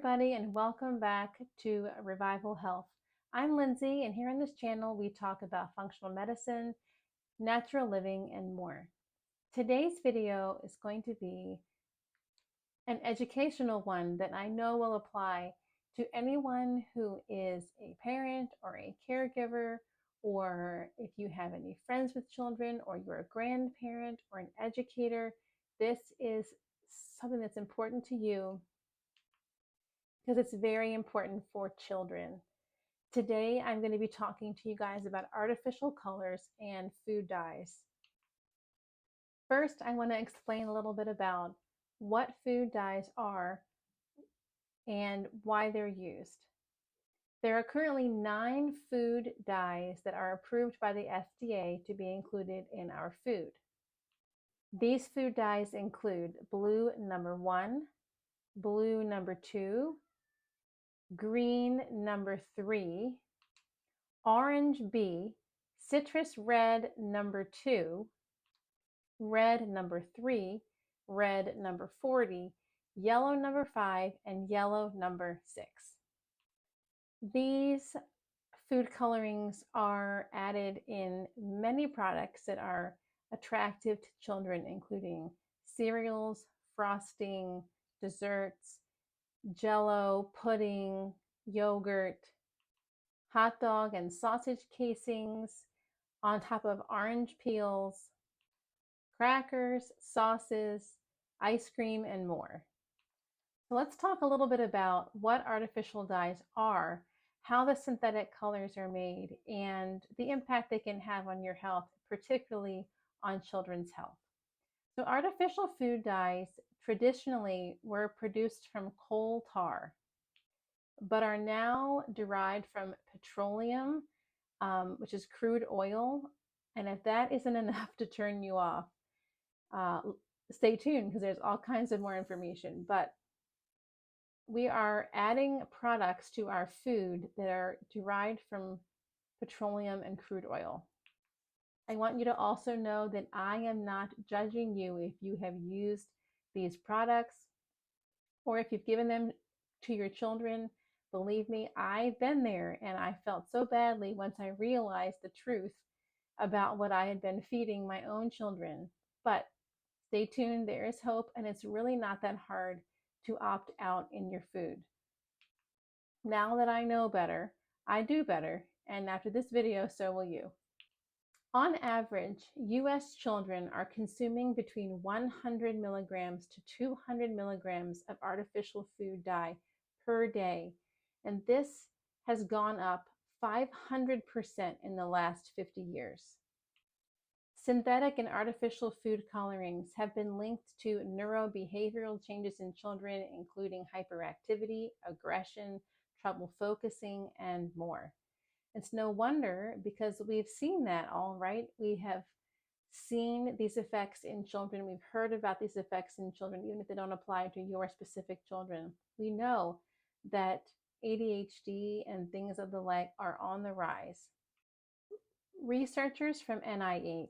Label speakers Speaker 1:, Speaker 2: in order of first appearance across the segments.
Speaker 1: everybody, and welcome back to Revival Health. I'm Lindsay, and here on this channel, we talk about functional medicine, natural living, and more. Today's video is going to be an educational one that I know will apply to anyone who is a parent or a caregiver, or if you have any friends with children, or you're a grandparent or an educator. This is something that's important to you because it's very important for children. Today, I'm going to be talking to you guys about artificial colors and food dyes. First, I want to explain a little bit about what food dyes are and why they're used. There are currently 9 food dyes that are approved by the FDA to be included in our food. These food dyes include blue number 1, blue number 2, green number 3, orange B, citrus red number 2, red number 3, red number 40, yellow number 5, and yellow number 6. These food colorings are added in many products that are attractive to children, including cereals, frosting, desserts, jello, pudding, yogurt, hot dog and sausage casings on top of orange peels, crackers, sauces, ice cream, and more. So let's talk a little bit about what artificial dyes are, how the synthetic colors are made, and the impact they can have on your health, particularly on children's health. So artificial food dyes traditionally were produced from coal tar, but are now derived from petroleum, which is crude oil. And if that isn't enough to turn you off, stay tuned because there's all kinds of more information. But we are adding products to our food that are derived from petroleum and crude oil. I want you to also know that I am not judging you if you have used these products or if you've given them to your children. Believe me, I've been there, and I felt so badly once I realized the truth about what I had been feeding my own children. But stay tuned, there is hope, and it's really not that hard to opt out in your food. Now that I know better, I do better, and after this video, so will you. On average, US children are consuming between 100 milligrams to 200 milligrams of artificial food dye per day, and this has gone up 500% in the last 50 years. Synthetic and artificial food colorings have been linked to neurobehavioral changes in children, including hyperactivity, aggression, trouble focusing, and more. It's no wonder, because we've seen that all, right? We have seen these effects in children. We've heard about these effects in children, even if they don't apply to your specific children. We know that ADHD and things of the like are on the rise. Researchers from NIH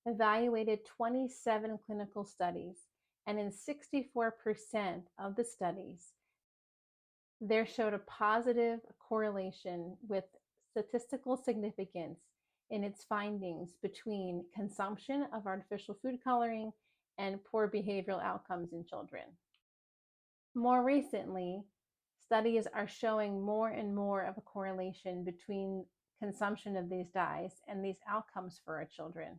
Speaker 1: evaluated 27 clinical studies, and in 64% of the studies, there showed a positive correlation with statistical significance in its findings between consumption of artificial food coloring and poor behavioral outcomes in children. More recently, studies are showing more and more of a correlation between consumption of these dyes and these outcomes for our children.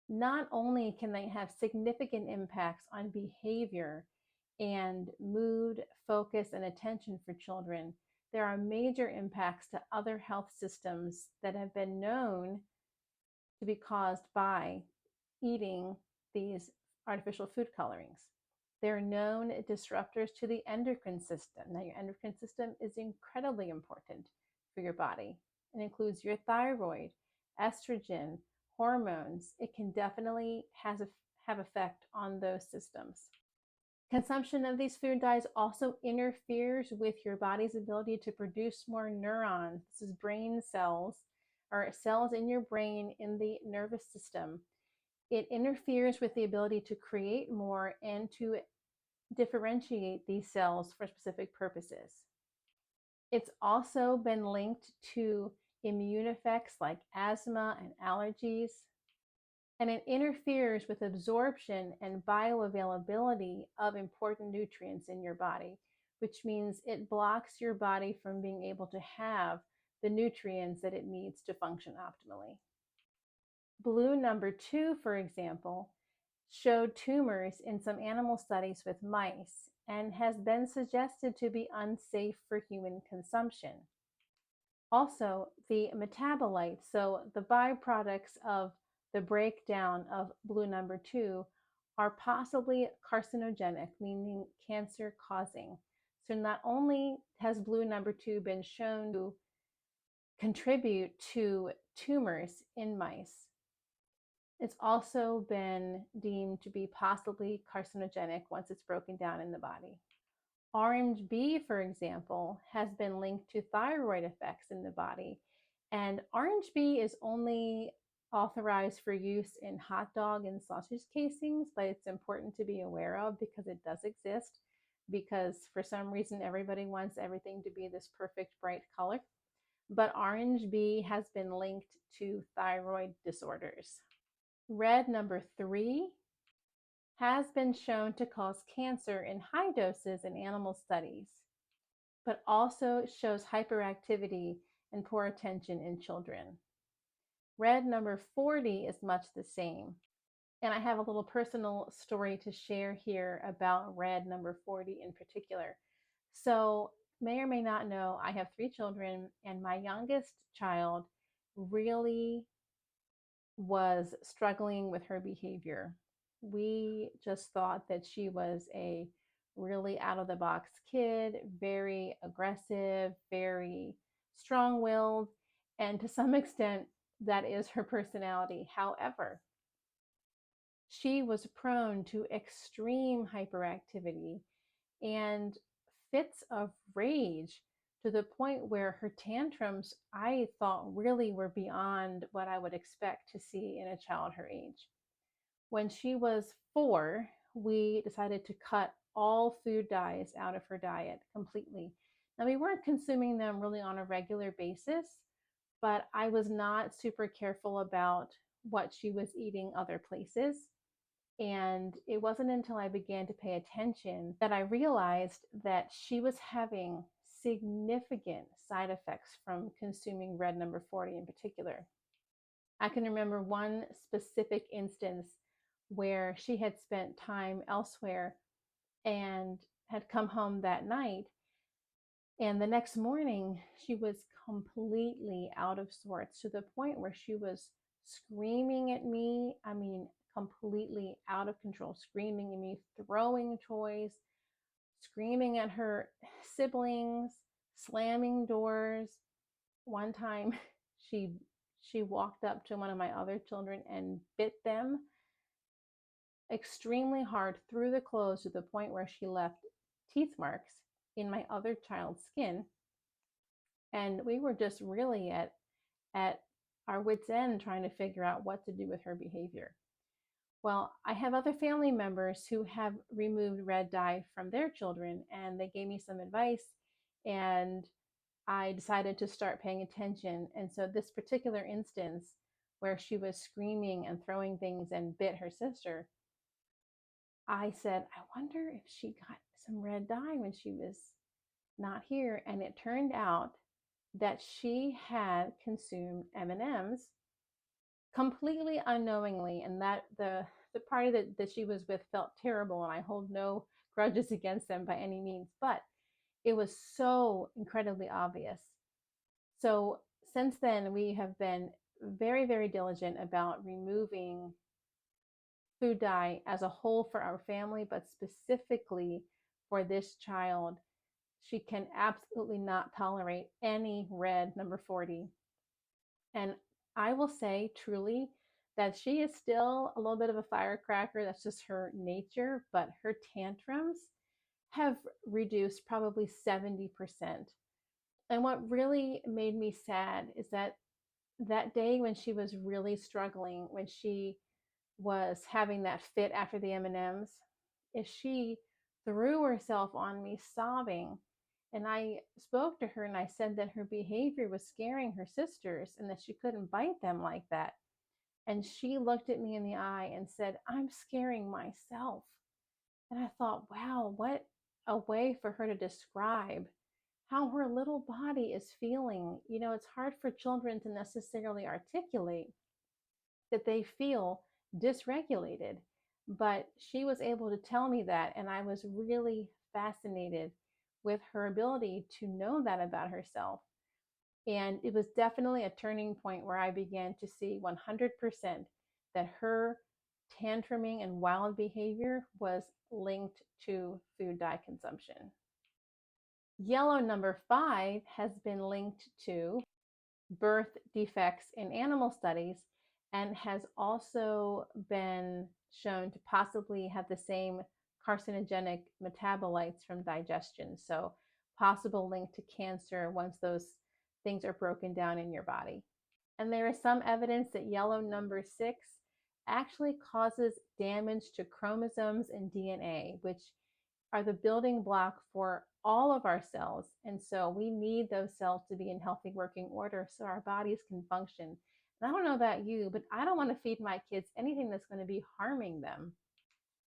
Speaker 1: Not only can they have significant impacts on behavior and mood, focus, and attention for children, there are major impacts to other health systems that have been known to be caused by eating these artificial food colorings. They're known disruptors to the endocrine system. Now, your endocrine system is incredibly important for your body. It includes your thyroid, estrogen, hormones. It can definitely have effect on those systems. Consumption of these food dyes also interferes with your body's ability to produce more neurons. This is brain cells, or cells in your brain in the nervous system. It interferes with the ability to create more and to differentiate these cells for specific purposes. It's also been linked to immune effects like asthma and allergies, and it interferes with absorption and bioavailability of important nutrients in your body, which means it blocks your body from being able to have the nutrients that it needs to function optimally. Blue number 2, for example, showed tumors in some animal studies with mice and has been suggested to be unsafe for human consumption. Also, the metabolites, so the byproducts of the breakdown of blue number 2, are possibly carcinogenic, meaning cancer causing. So, not only has blue number 2 been shown to contribute to tumors in mice, it's also been deemed to be possibly carcinogenic once it's broken down in the body. Orange bee, for example, has been linked to thyroid effects in the body. And orange bee is only authorized for use in hot dog and sausage casings, but it's important to be aware of because it does exist. Because for some reason, everybody wants everything to be this perfect bright color. But orange bee has been linked to thyroid disorders. Red number 3 has been shown to cause cancer in high doses in animal studies, but also shows hyperactivity and poor attention in children. Red number 40 is much the same. And I have a little personal story to share here about red number 40 in particular. So, may or may not know, I have 3 children, and my youngest child really was struggling with her behavior. We just thought that she was a really out of the box kid, very aggressive, very strong willed, and to some extent, that is her personality. However, she was prone to extreme hyperactivity and fits of rage to the point where her tantrums, I thought, really were beyond what I would expect to see in a child her age. When she was 4, we decided to cut all food dyes out of her diet completely. Now, we weren't consuming them really on a regular basis, but I was not super careful about what she was eating other places. And it wasn't until I began to pay attention that I realized that she was having significant side effects from consuming red number 40 in particular. I can remember one specific instance where she had spent time elsewhere and had come home that night. And the next morning, she was completely out of sorts to the point where she was screaming at me. I mean, completely out of control, screaming at me, throwing toys, screaming at her siblings, slamming doors. One time she walked up to one of my other children and bit them extremely hard through the clothes to the point where she left teeth marks in my other child's skin. And we were just really at our wits' end trying to figure out what to do with her behavior. Well, I have other family members who have removed red dye from their children, and they gave me some advice, and I decided to start paying attention. And so, this particular instance where she was screaming and throwing things and bit her sister, I said, I wonder if she got some red dye when she was not here. And it turned out that she had consumed M&Ms completely unknowingly, and that the party that she was with felt terrible, and I hold no grudges against them by any means, but it was so incredibly obvious. So since then, we have been very, very diligent about removing food dye as a whole for our family, but specifically for this child. She can absolutely not tolerate any red number 40. And I will say truly that she is still a little bit of a firecracker. That's just her nature, but her tantrums have reduced probably 70%. And what really made me sad is that that day when she was really struggling, when she was having that fit after the M&Ms, is she threw herself on me sobbing. And I spoke to her and I said that her behavior was scaring her sisters and that she couldn't bite them like that. And she looked at me in the eye and said, "I'm scaring myself." And I thought, wow, what a way for her to describe how her little body is feeling. You know, it's hard for children to necessarily articulate that they feel dysregulated, but she was able to tell me that. And I was really fascinated with her ability to know that about herself. And it was definitely a turning point where I began to see 100% that her tantruming and wild behavior was linked to food dye consumption. Yellow number 5 has been linked to birth defects in animal studies and has also been shown to possibly have the same carcinogenic metabolites from digestion. So, possible link to cancer once those things are broken down in your body. And there is some evidence that yellow number 6 actually causes damage to chromosomes and DNA, which are the building block for all of our cells. And so we need those cells to be in healthy working order so our bodies can function. And I don't know about you, but I don't want to feed my kids anything that's going to be harming them.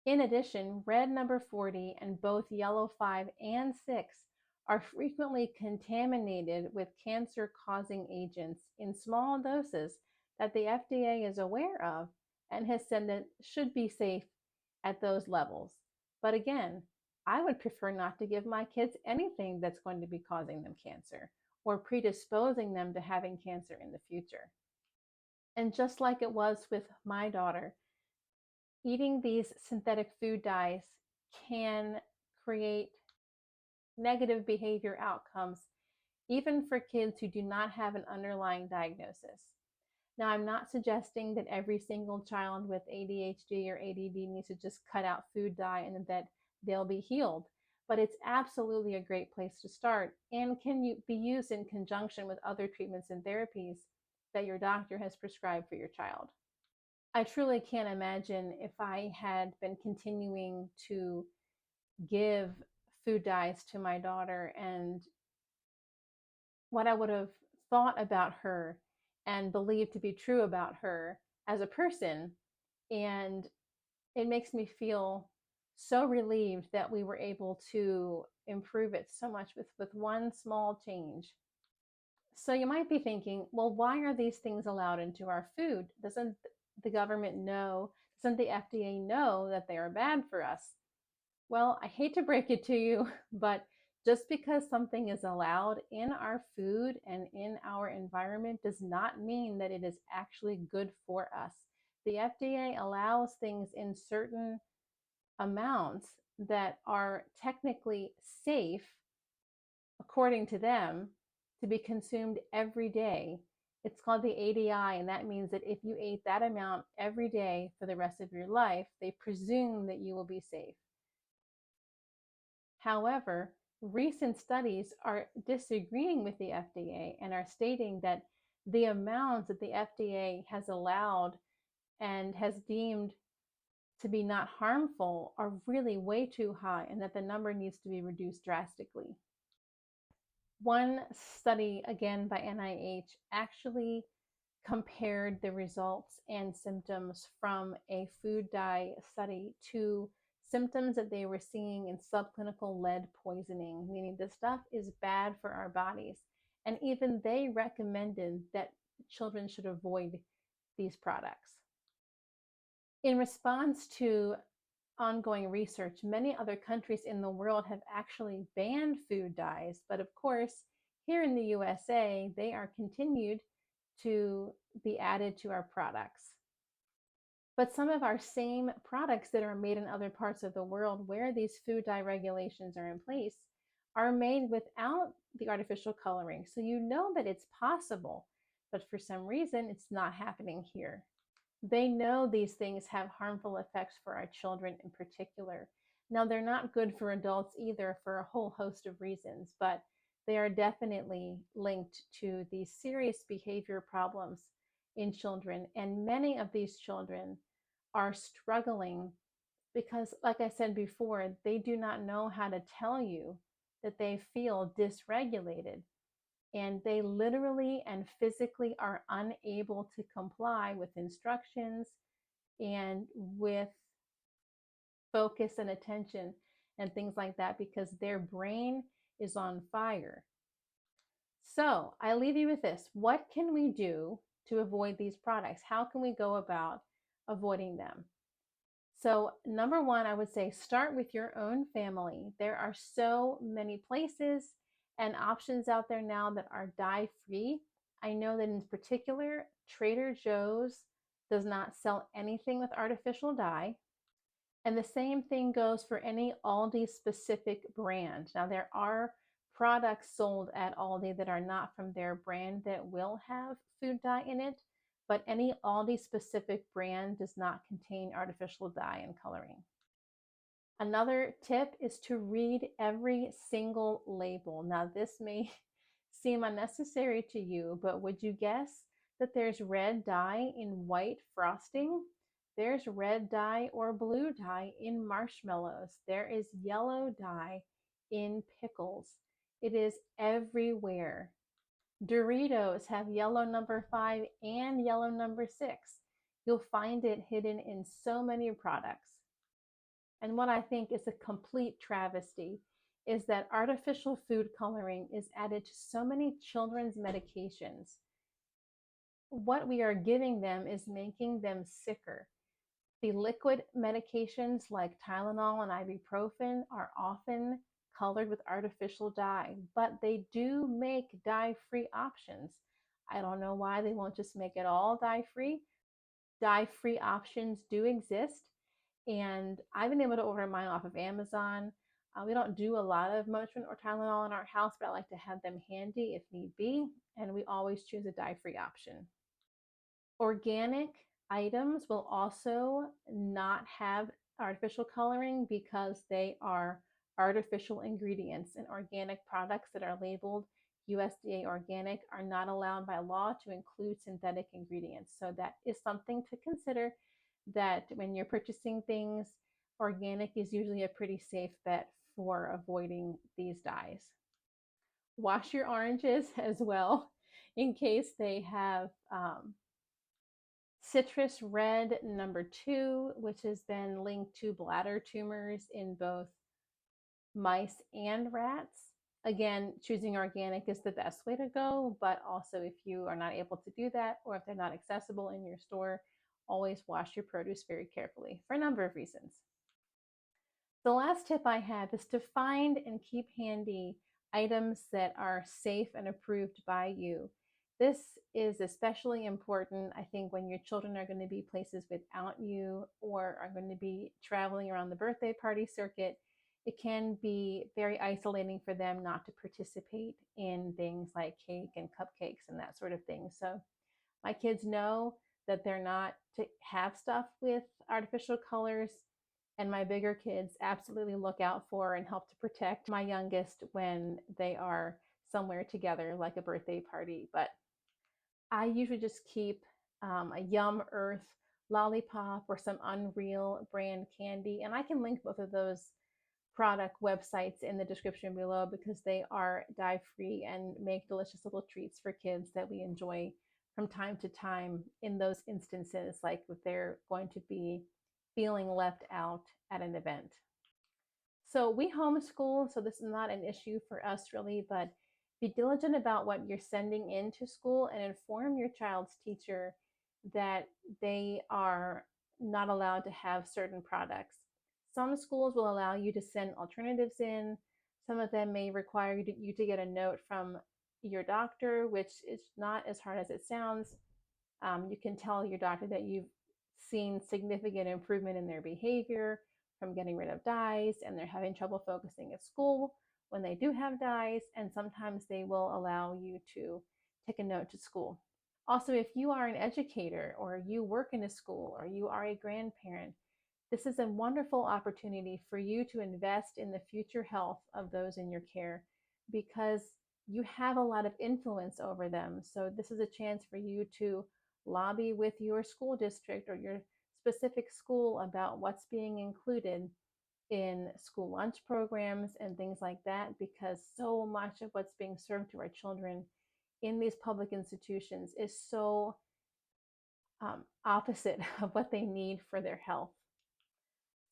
Speaker 1: In addition, red number 40 and both yellow 5 and 6 are frequently contaminated with cancer causing agents in small doses that the FDA is aware of and has said that should be safe at those levels. But again, I would prefer not to give my kids anything that's going to be causing them cancer or predisposing them to having cancer in the future. And just like it was with my daughter, eating these synthetic food dyes can create negative behavior outcomes, even for kids who do not have an underlying diagnosis. Now, I'm not suggesting that every single child with ADHD or ADD needs to just cut out food dye and that they'll be healed, but it's absolutely a great place to start and can be used in conjunction with other treatments and therapies that your doctor has prescribed for your child. I truly can't imagine if I had been continuing to give food dyes to my daughter and what I would have thought about her and believed to be true about her as a person. And it makes me feel so relieved that we were able to improve it so much with one small change. So you might be thinking, well, why are these things allowed into our food? Doesn't the government know? Doesn't the FDA know that they are bad for us? Well, I hate to break it to you, but just because something is allowed in our food and in our environment does not mean that it is actually good for us. The FDA allows things in certain amounts that are technically safe, according to them, to be consumed every day. It's called the ADI, and that means that if you ate that amount every day for the rest of your life, they presume that you will be safe. However, recent studies are disagreeing with the FDA and are stating that the amounts that the FDA has allowed and has deemed to be not harmful are really way too high and that the number needs to be reduced drastically. One study, again by NIH, actually compared the results and symptoms from a food dye study to symptoms that they were seeing in subclinical lead poisoning, meaning this stuff is bad for our bodies. And even they recommended that children should avoid these products. In response to ongoing research, many other countries in the world have actually banned food dyes. But of course, here in the USA, they are continued to be added to our products. But some of our same products that are made in other parts of the world where these food dye regulations are in place are made without the artificial coloring. So you know that it's possible, but for some reason it's not happening here. They know these things have harmful effects for our children in particular. Now, they're not good for adults either for a whole host of reasons, but they are definitely linked to these serious behavior problems in children. And many of these children are struggling because, like I said before, they do not know how to tell you that they feel dysregulated. And they literally and physically are unable to comply with instructions and with focus and attention and things like that because their brain is on fire. So I leave you with this. What can we do to avoid these products? How can we go about avoiding them? So, number one, I would say start with your own family. There are so many places and options out there now that are dye free. I know that in particular, Trader Joe's does not sell anything with artificial dye. And the same thing goes for any Aldi specific brand. Now, there are products sold at Aldi that are not from their brand that will have food dye in it, but any Aldi specific brand does not contain artificial dye and coloring. Another tip is to read every single label. Now, this may seem unnecessary to you, but would you guess that there's red dye in white frosting? There's red dye or blue dye in marshmallows. There is yellow dye in pickles. It is everywhere. Doritos have yellow number 5 and yellow number 6. You'll find it hidden in so many products. And what I think is a complete travesty is that artificial food coloring is added to so many children's medications. What we are giving them is making them sicker. The liquid medications like Tylenol and ibuprofen are often colored with artificial dye, but they do make dye-free options. I don't know why they won't just make it all dye-free. Dye-free options do exist, and I've been able to order mine off of Amazon. We don't do a lot of Motrin or Tylenol in our house, but I like to have them handy if need be, and we always choose a dye-free option. Organic items will also not have artificial coloring because they are artificial ingredients, and organic products that are labeled USDA organic are not allowed by law to include synthetic ingredients. So that is something to consider, that when you're purchasing things, organic is usually a pretty safe bet for avoiding these dyes. Wash your oranges as well in case they have citrus red number 2, which has been linked to bladder tumors in both mice and rats. Again, choosing organic is the best way to go, but also if you are not able to do that or if they're not accessible in your store, always wash your produce very carefully for a number of reasons. The last tip I have is to find and keep handy items that are safe and approved by you. This is especially important, I think, when your children are going to be places without you or are going to be traveling around the birthday party circuit. It can be very isolating for them not to participate in things like cake and cupcakes and that sort of thing. So my kids know that they're not to have stuff with artificial colors, and my bigger kids absolutely look out for and help to protect my youngest when they are somewhere together, like a birthday party. But I usually just keep a Yum Earth lollipop or some Unreal brand candy, and I can link both of those product websites in the description below because they are dye free and make delicious little treats for kids that we enjoy from time to time in those instances, like if they're going to be feeling left out at an event. So we homeschool, so this is not an issue for us really, but be diligent about what you're sending into school and inform your child's teacher that they are not allowed to have certain products. Some schools will allow you to send alternatives in. Some of them may require you to get a note from your doctor, which is not as hard as it sounds. You can tell your doctor that you've seen significant improvement in their behavior from getting rid of dyes, and they're having trouble focusing at school when they do have dyes, and sometimes they will allow you to take a note to school. Also, if you are an educator or you work in a school or you are a grandparent, this is a wonderful opportunity for you to invest in the future health of those in your care because you have a lot of influence over them. So this is a chance for you to lobby with your school district or your specific school about what's being included in school lunch programs and things like that, because so much of what's being served to our children in these public institutions is so opposite of what they need for their health.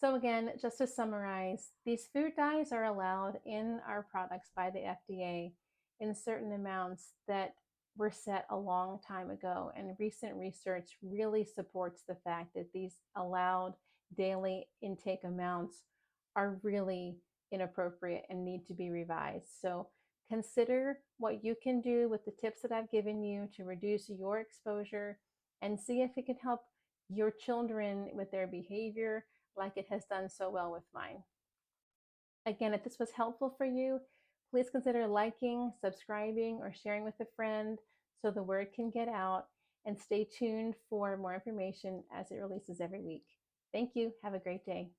Speaker 1: So again, just to summarize, these food dyes are allowed in our products by the FDA in certain amounts that were set a long time ago. And recent research really supports the fact that these allowed daily intake amounts are really inappropriate and need to be revised. So consider what you can do with the tips that I've given you to reduce your exposure and see if it can help your children with their behavior like it has done so well with mine. Again, if this was helpful for you, please consider liking, subscribing, or sharing with a friend so the word can get out, and stay tuned for more information as it releases every week. Thank you. Have a great day.